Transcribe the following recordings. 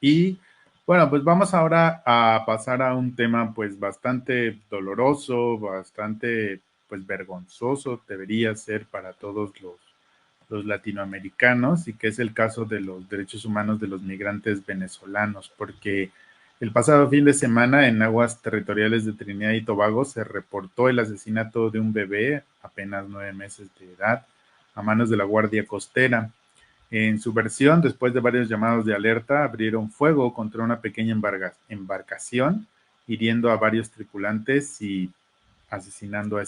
Y bueno, pues vamos ahora a pasar a un tema pues bastante doloroso, bastante pues vergonzoso debería ser para todos los latinoamericanos, y que es el caso de los derechos humanos de los migrantes venezolanos, porque el pasado fin de semana en aguas territoriales de Trinidad y Tobago se reportó el asesinato de un bebé apenas 9 meses de edad a manos de la Guardia Costera. En su versión, después de varios llamados de alerta, abrieron fuego contra una pequeña embarcación, hiriendo a varios tripulantes y asesinando a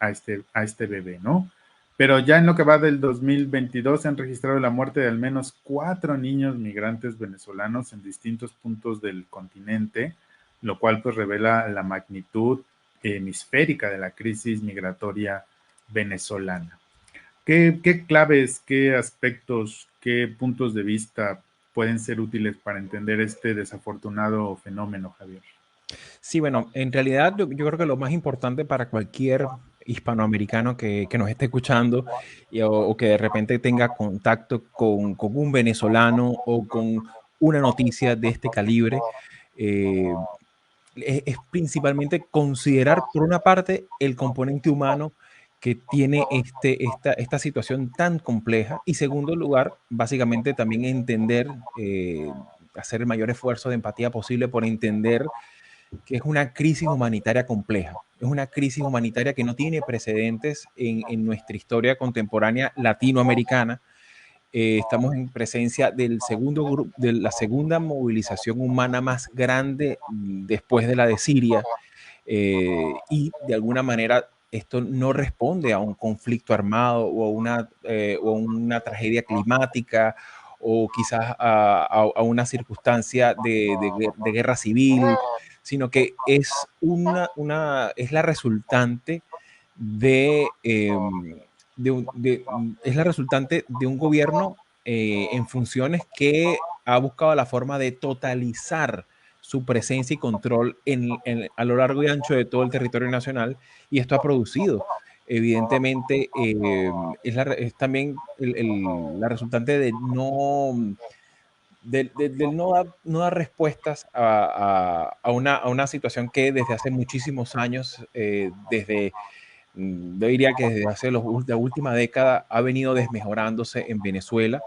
este bebé, ¿no? Pero ya en lo que va del 2022 se han registrado la muerte de al menos 4 niños migrantes venezolanos en distintos puntos del continente, lo cual pues revela la magnitud hemisférica de la crisis migratoria venezolana. ¿Qué claves, qué aspectos, qué puntos de vista pueden ser útiles para entender este desafortunado fenómeno, Javier? Sí, bueno, en realidad yo creo que lo más importante para cualquier hispanoamericano que nos esté escuchando o que de repente tenga contacto con un venezolano o con una noticia de este calibre, eh, es principalmente considerar, por una parte, el componente humano que tiene esta situación tan compleja y, segundo lugar, básicamente también entender, hacer el mayor esfuerzo de empatía posible por entender que es una crisis humanitaria compleja. Es una crisis humanitaria que no tiene precedentes en nuestra historia contemporánea latinoamericana. Estamos en presencia de la segunda movilización humana más grande después de la de Siria, y de alguna manera esto no responde a un conflicto armado o a una tragedia climática o quizás a una circunstancia de guerra civil, sino que es la resultante es la resultante de un gobierno en funciones que ha buscado la forma de totalizar su presencia y control a lo largo y ancho de todo el territorio nacional, y esto ha producido, evidentemente, es también la resultante del no dar respuestas a una situación que desde hace muchísimos años, yo diría que desde hace la última década ha venido desmejorándose en Venezuela,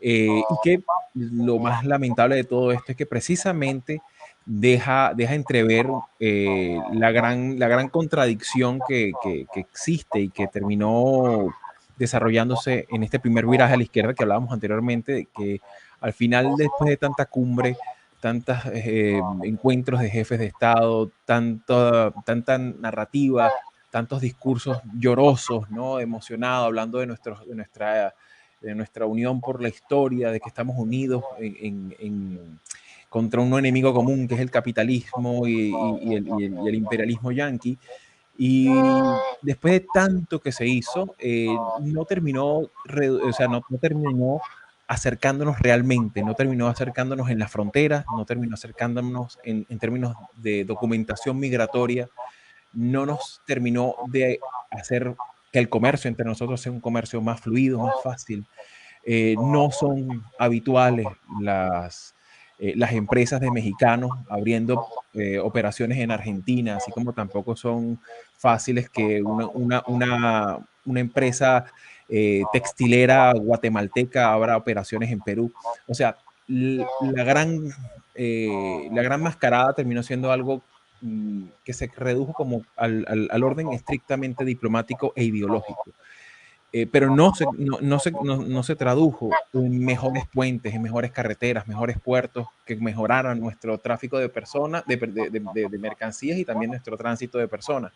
y que lo más lamentable de todo esto es que precisamente deja entrever la gran contradicción que existe y que terminó desarrollándose en este primer viraje a la izquierda que hablábamos anteriormente, que al final, después de tanta cumbre, tantos encuentros de jefes de Estado, tanta narrativa, tantos discursos llorosos, ¿no? Emocionados, hablando de nuestra unión por la historia, de que estamos unidos contra un enemigo común que es el capitalismo y el imperialismo yanqui. Y después de tanto que se hizo, no terminó, o sea, no terminó acercándonos realmente, no terminó acercándonos en las fronteras, no terminó acercándonos en términos de documentación migratoria, no nos terminó de hacer que el comercio entre nosotros sea un comercio más fluido, más fácil. No son habituales las empresas de mexicanos abriendo operaciones en Argentina, así como tampoco son fáciles que una empresa textilera guatemalteca abra operaciones en Perú. O sea, la gran mascarada terminó siendo algo que se redujo como al orden estrictamente diplomático e ideológico. Pero no se tradujo en mejores puentes, en mejores carreteras, mejores puertos que mejoraran nuestro tráfico de personas, de mercancías y también nuestro tránsito de personas.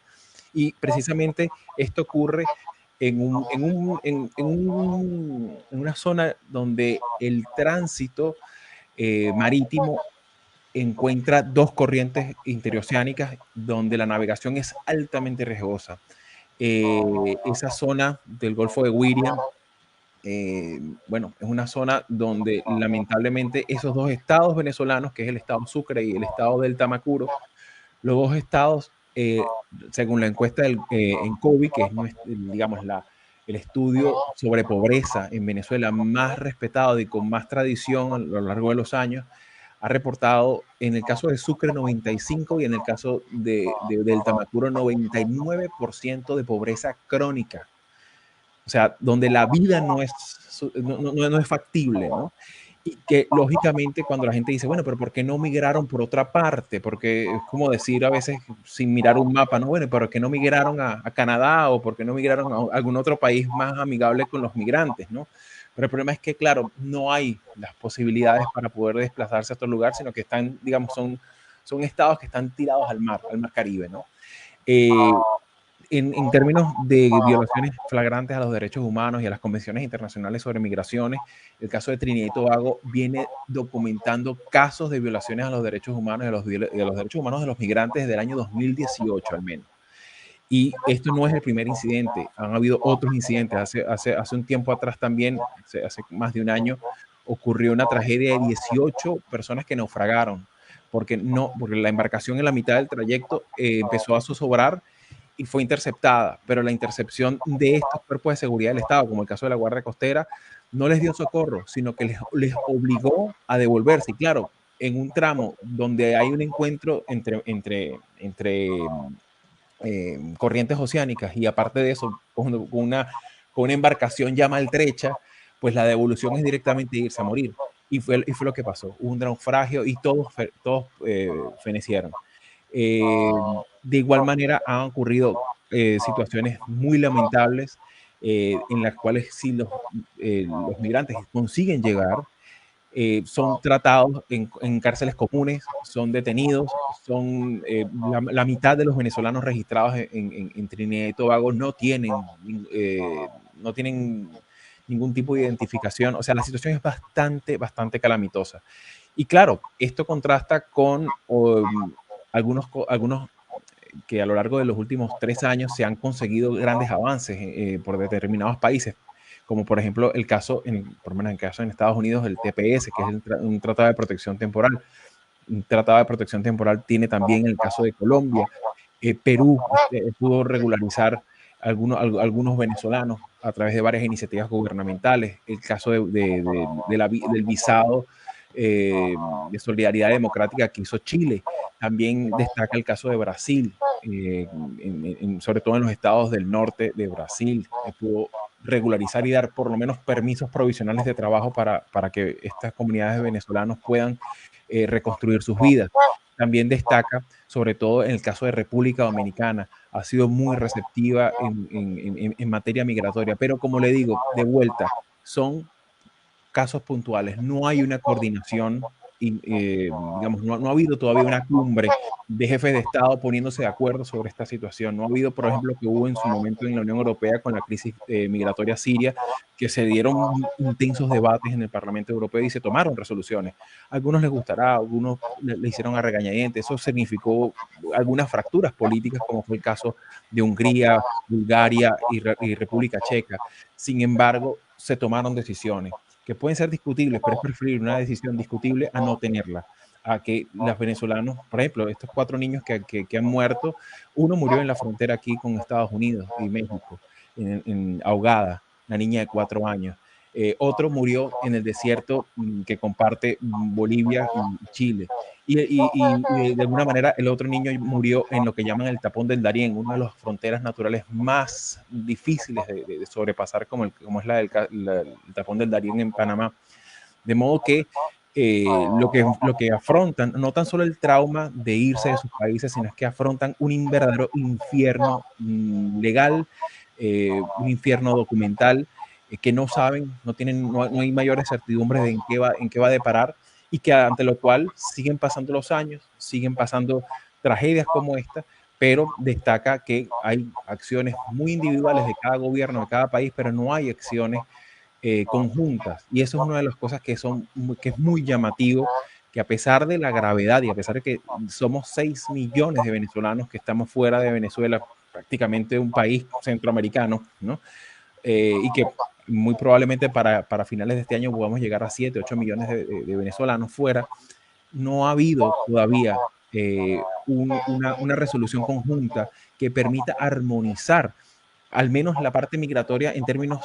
Y precisamente esto ocurre en una zona donde el tránsito marítimo encuentra dos corrientes interoceánicas donde la navegación es altamente riesgosa. Esa zona del Golfo de Wiriam, bueno, es una zona donde lamentablemente esos dos estados venezolanos, que es el estado Sucre y el estado del Tamacuro, los dos estados, según la encuesta en COVID, que es, digamos, el estudio sobre pobreza en Venezuela más respetado y con más tradición a lo largo de los años, ha reportado en el caso de Sucre 95 y en el caso del Tamacuro 99% de pobreza crónica. O sea, donde la vida no es factible, ¿no? Y que lógicamente cuando la gente dice, bueno, pero ¿por qué no migraron por otra parte? Porque es como decir a veces sin mirar un mapa, no, bueno, pero ¿por qué no migraron a Canadá o por qué no migraron a algún otro país más amigable con los migrantes, ¿no? Pero el problema es que, claro, no hay las posibilidades para poder desplazarse a estos lugares, sino que están, digamos, son estados que están tirados al mar Caribe, ¿no? Eh, en términos de violaciones flagrantes a los derechos humanos y a las convenciones internacionales sobre migraciones, el caso de Trinidad y Tobago viene documentando casos de violaciones a los derechos humanos y a los derechos humanos de los migrantes desde el año 2018 al menos. Y esto no es el primer incidente, han habido otros incidentes. Hace un tiempo atrás también, hace más de un año, ocurrió una tragedia de 18 personas que naufragaron, porque la embarcación en la mitad del trayecto empezó a zozobrar y fue interceptada, pero la intercepción de estos cuerpos de seguridad del Estado, como el caso de la Guardia Costera, no les dio socorro, sino que les obligó a devolverse. Y claro, en un tramo donde hay un encuentro entre corrientes oceánicas y aparte de eso, con una embarcación ya maltrecha, pues la devolución es directamente irse a morir. Y fue lo que pasó. Hubo un naufragio y todos fenecieron. De igual manera han ocurrido situaciones muy lamentables en las cuales si los migrantes consiguen llegar, son tratados en cárceles comunes, son detenidos, la mitad de los venezolanos registrados en Trinidad y Tobago no tienen ningún tipo de identificación. O sea, la situación es bastante calamitosa. Y claro, esto contrasta con algunos que a lo largo de los últimos 3 años se han conseguido grandes avances por determinados países, como por ejemplo por lo menos en el caso en Estados Unidos, el TPS, que es un tratado de protección temporal. Un tratado de protección temporal tiene también el caso de Colombia. Perú pudo regularizar algunos venezolanos a través de varias iniciativas gubernamentales. El caso del visado de solidaridad democrática que hizo Chile. También destaca el caso de Brasil, sobre todo en los estados del norte de Brasil. Pudo regularizar y dar por lo menos permisos provisionales de trabajo para que estas comunidades de venezolanos puedan reconstruir sus vidas. También destaca, sobre todo en el caso de República Dominicana, ha sido muy receptiva en materia migratoria, pero como le digo, de vuelta, son casos puntuales, no hay una coordinación, y, digamos, no ha habido todavía una cumbre de jefes de Estado poniéndose de acuerdo sobre esta situación. No ha habido, por ejemplo, lo que hubo en su momento en la Unión Europea con la crisis migratoria siria, que se dieron intensos debates en el Parlamento Europeo y se tomaron resoluciones. A algunos les gustará, a algunos le hicieron a regañadientes. Eso significó algunas fracturas políticas, como fue el caso de Hungría, Bulgaria y República Checa. Sin embargo, se tomaron decisiones que pueden ser discutibles, pero es preferible una decisión discutible a no tenerla. A que los venezolanos, por ejemplo, estos 4 niños que han muerto, uno murió en la frontera aquí con Estados Unidos y México, ahogada, una niña de 4 años. Otro murió en el desierto que comparte Bolivia y Chile. Y de alguna manera el otro niño murió en lo que llaman el tapón del Darién, una de las fronteras naturales más difíciles de sobrepasar, como es el tapón del Darién en Panamá. De modo que lo que afrontan, no tan solo el trauma de irse de sus países, sino es que afrontan un verdadero infierno legal, un infierno documental, que no saben, no hay mayores certidumbres de en qué va a deparar, y que ante lo cual siguen pasando los años, siguen pasando tragedias como esta, pero destaca que hay acciones muy individuales de cada gobierno, de cada país, pero no hay acciones conjuntas. Y eso es una de las cosas que es muy llamativo, que a pesar de la gravedad y a pesar de que somos 6 millones de venezolanos que estamos fuera de Venezuela, prácticamente un país centroamericano, ¿no? Y que muy probablemente para finales de este año podamos llegar a 7, 8 millones de venezolanos fuera, no ha habido todavía una resolución conjunta que permita armonizar al menos la parte migratoria en términos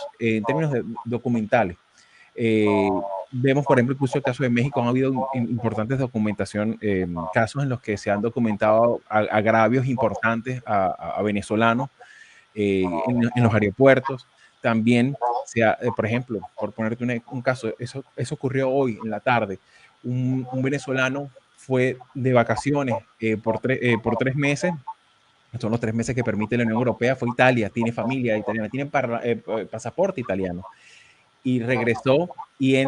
documentales. Vemos, por ejemplo, incluso el caso de México, han habido importantes documentación, casos en los que se han documentado agravios importantes a venezolanos en los aeropuertos. También, por ejemplo, por ponerte un caso, eso ocurrió hoy en la tarde. Un venezolano fue de vacaciones por 3 meses, son los 3 meses que permite la Unión Europea, fue a Italia, tiene familia italiana, tiene pasaporte italiano, y regresó y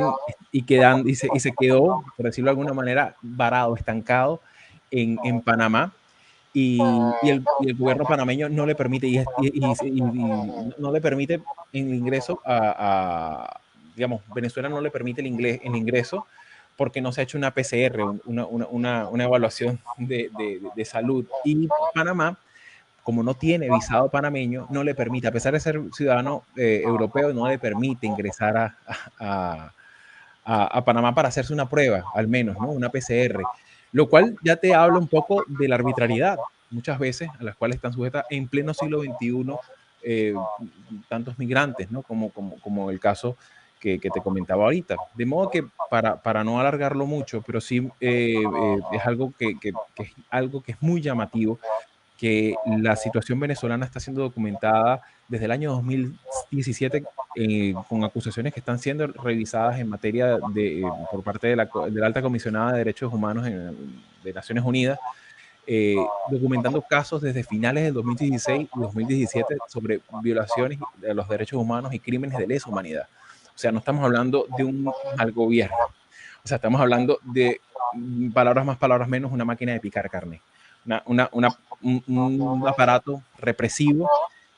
se quedó, por decirlo de alguna manera, varado, estancado en Panamá, y el gobierno panameño no le permite, no le permite el ingreso digamos, Venezuela no le permite el ingreso porque no se ha hecho una PCR, una evaluación de salud. Y Panamá, como no tiene visado panameño, no le permite, a pesar de ser ciudadano europeo, no le permite ingresar a, a Panamá para hacerse una prueba, al menos, ¿no? Una PCR, lo cual ya te habla un poco de la arbitrariedad, muchas veces, a las cuales están sujetas en pleno siglo XXI tantos migrantes, ¿no? Como el caso que te comentaba ahorita. De modo que para no alargarlo mucho, pero sí es algo es algo que es muy llamativo, que la situación venezolana está siendo documentada desde el año 2017 con acusaciones que están siendo revisadas en materia por parte de la Alta Comisionada de Derechos Humanos de Naciones Unidas, documentando casos desde finales del 2016 y 2017 sobre violaciones de los derechos humanos y crímenes de lesa humanidad. O sea, no estamos hablando de un mal gobierno. O sea, estamos hablando de palabras más, palabras menos, una máquina de picar carne. Un aparato represivo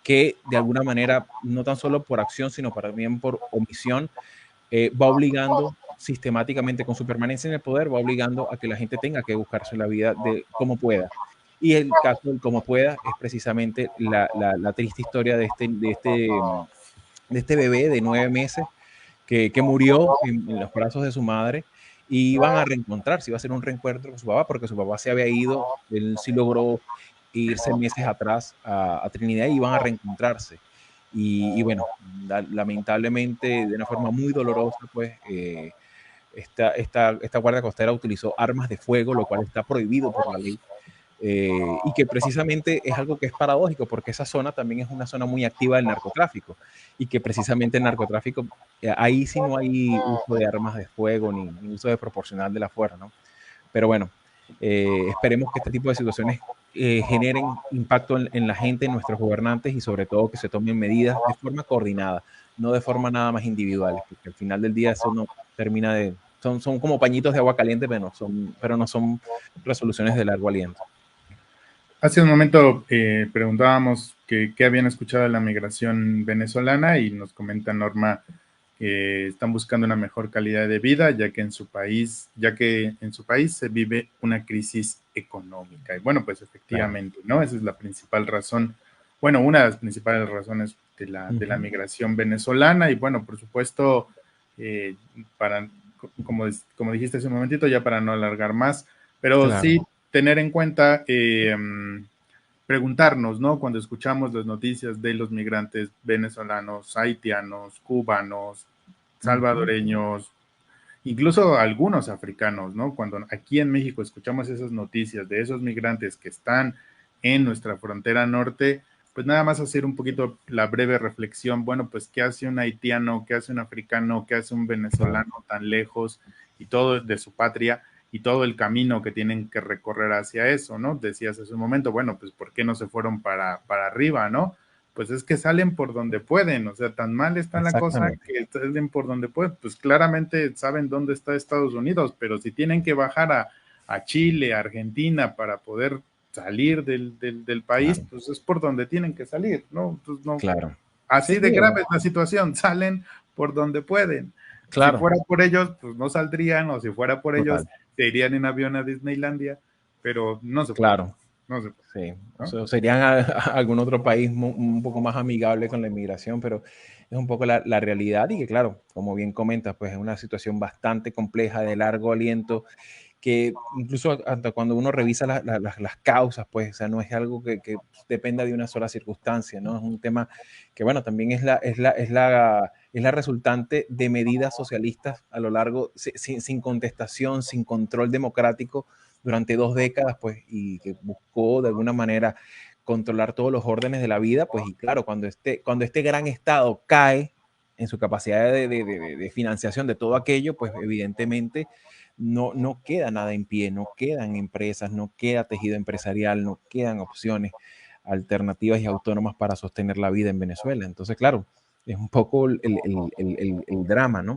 que de alguna manera, no tan solo por acción, sino también por omisión, va obligando sistemáticamente con su permanencia en el poder, va obligando a que la gente tenga que buscarse la vida de como pueda. Y el caso del como pueda es precisamente la triste historia de este bebé de 9 meses que murió en los brazos de su madre, y iban a reencontrarse, iba a ser un reencuentro con su papá, porque su papá se había ido, él sí logró irse meses atrás a Trinidad, y iban a reencontrarse. Y bueno, lamentablemente, de una forma muy dolorosa, pues esta guardia costera utilizó armas de fuego, lo cual está prohibido por la ley. Y que precisamente es algo que es paradójico, porque esa zona también es una zona muy activa del narcotráfico, y que precisamente el narcotráfico, ahí sí no hay uso de armas de fuego ni uso desproporcional de la fuerza, ¿no? Pero bueno, esperemos que este tipo de situaciones generen impacto en la gente, en nuestros gobernantes, y sobre todo que se tomen medidas de forma coordinada, no de forma nada más individuales, porque al final del día eso no termina son como pañitos de agua caliente, pero no son resoluciones de largo aliento. Hace un momento preguntábamos qué habían escuchado de la migración venezolana y nos comenta Norma que están buscando una mejor calidad de vida, ya que en su país se vive una crisis económica. Y bueno, pues efectivamente, ¿no? Esa es la principal razón, bueno, una de las principales razones de la migración venezolana. Y bueno, por supuesto, para, como dijiste hace un momentito, ya para no alargar más, pero Claro. sí tener en cuenta, preguntarnos, ¿no? Cuando escuchamos las noticias de los migrantes venezolanos, haitianos, cubanos, salvadoreños, incluso algunos africanos, ¿no? Cuando aquí en México escuchamos esas noticias de esos migrantes que están en nuestra frontera norte, pues nada más hacer un poquito la breve reflexión, bueno, pues qué hace un haitiano, qué hace un africano, qué hace un venezolano tan lejos y todo de su patria y todo el camino que tienen que recorrer hacia eso, ¿no? Decías hace un momento, bueno, pues ¿por qué no se fueron para arriba, ¿no? Pues es que salen por donde pueden, o sea, tan mal está la cosa Exactamente. que salen por donde pueden, pues claramente saben dónde está Estados Unidos, pero si tienen que bajar a Chile, a Argentina para poder salir del país, Claro, pues es por donde tienen que salir, ¿no? Entonces, no, claro. así Sí, de grave es la situación, salen por donde pueden. Si claro, fuera por ellos, pues no saldrían, o si fuera por ellos, total, se irían en avión a Disneylandia, pero no se puede, claro, no se puede, sí. O ¿no? sea, serían a algún otro país un poco más amigable con la inmigración, pero es un poco la realidad, y que claro, como bien comentas, pues es una situación bastante compleja, de largo aliento, que incluso hasta cuando uno revisa las causas, pues, o sea, no es algo que dependa de una sola circunstancia, ¿no? Es un tema que, bueno, también es la resultante de medidas socialistas a lo largo, sin contestación, sin control democrático durante 2 décadas, pues, y que buscó de alguna manera controlar todos los órdenes de la vida, pues, y claro, cuando este gran Estado cae en su capacidad de financiación de todo aquello, pues evidentemente no queda nada en pie, no quedan empresas, no queda tejido empresarial, no quedan opciones alternativas y autónomas para sostener la vida en Venezuela. Entonces, claro, es un poco el drama, ¿no?